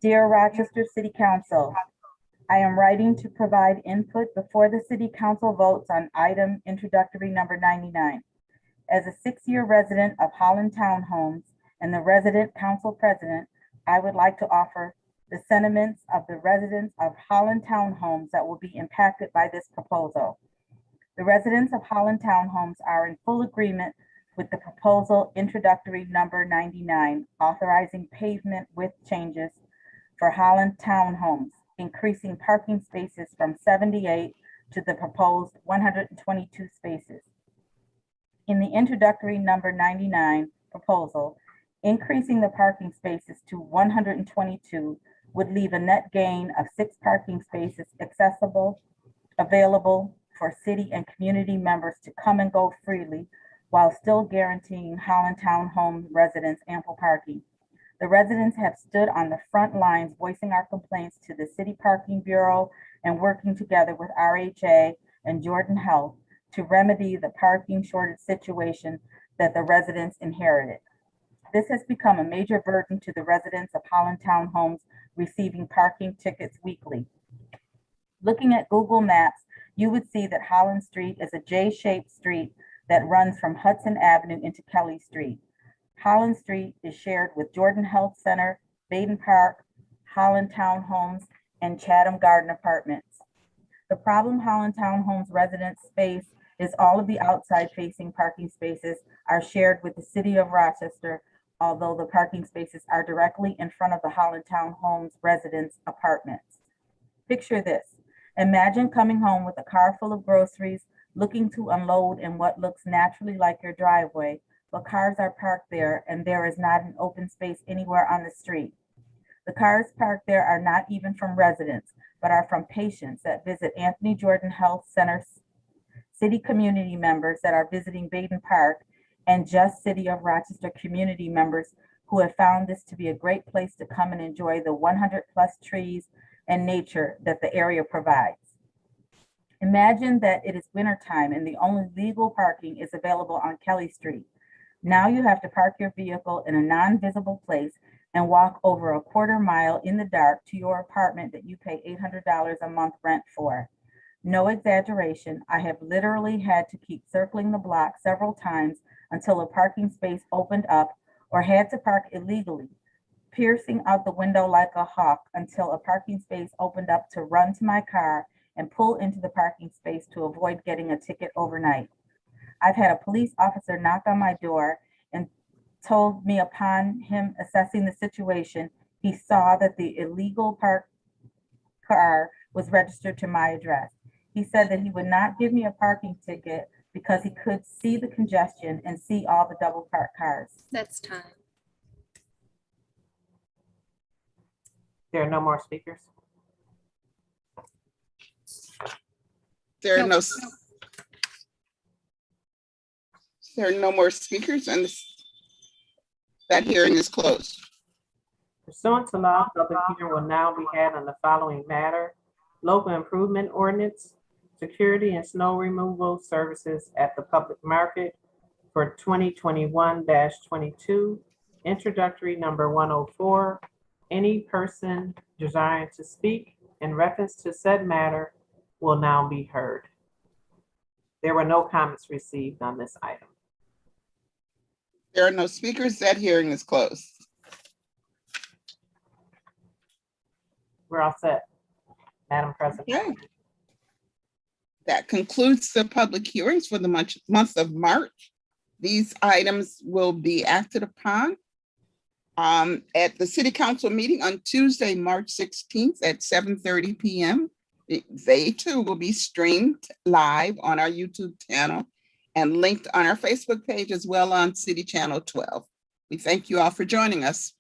Dear Rochester City Council, I am writing to provide input before the City Council votes on item introductory number 99. As a 6-year resident of Holland Townhomes and the resident council president, I would like to offer the sentiments of the residents of Holland Townhomes that will be impacted by this proposal. The residents of Holland Townhomes are in full agreement with the proposal introductory number 99, authorizing pavement with changes for Holland Townhomes, increasing parking spaces from 78 to the proposed 122 spaces. In the introductory number 99 proposal, increasing the parking spaces to 122 would leave a net gain of 6 parking spaces available for city and community members to come and go freely while still guaranteeing Holland Townhome residents ample parking. The residents have stood on the front lines voicing our complaints to the City Parking Bureau and working together with RHA and Jordan Health to remedy the parking shortage situation that the residents inherited. This has become a major burden to the residents of Holland Townhomes receiving parking tickets weekly. Looking at Google Maps, you would see that Holland Street is a J-shaped street that runs from Hudson Avenue into Kelly Street. Holland Street is shared with Jordan Health Center, Baden Park, Holland Townhomes, and Chatham Garden Apartments. The problem Holland Townhomes residents face is all of the outside facing parking spaces are shared with the City of Rochester, although the parking spaces are directly in front of the Holland Townhomes residents' apartments. Picture this. Imagine coming home with a car full of groceries, looking to unload in what looks naturally like your driveway, but cars are parked there and there is not an open space anywhere on the street. The cars parked there are not even from residents, but are from patients that visit Anthony Jordan Health Center, city community members that are visiting Baden Park, and just City of Rochester community members who have found this to be a great place to come and enjoy the 100+ trees and nature that the area provides. Imagine that it is wintertime and the only legal parking is available on Kelly Street. Now you have to park your vehicle in a non-visible place and walk over a quarter mile in the dark to your apartment that you pay $800 a month rent for. No exaggeration, I have literally had to keep circling the block several times until a parking space opened up, or had to park illegally, piercing out the window like a hawk until a parking space opened up to run to my car and pull into the parking space to avoid getting a ticket overnight. I've had a police officer knock on my door and told me upon him assessing the situation, he saw that the illegal parked car was registered to my address. He said that he would not give me a parking ticket because he could see the congestion and see all the double parked cars. That's time. There are no more speakers. There are No. there are no more speakers, and that hearing is closed. Pursuant to law, public hearing will now be had on the following matter: local improvement ordinance, security and snow removal services at the public market for 2021-22, introductory number 104. Any person desiring to speak in reference to said matter will now be heard. There were no comments received on this item. There are no speakers. That hearing is closed. We're all set, Madam President. Okay. That concludes the public hearings for the month of March. These items will be acted upon at the City Council meeting on Tuesday, March 16th at 7:30 p.m. They too will be streamed live on our YouTube channel and linked on our Facebook page as well on City Channel 12. We thank you all for joining us.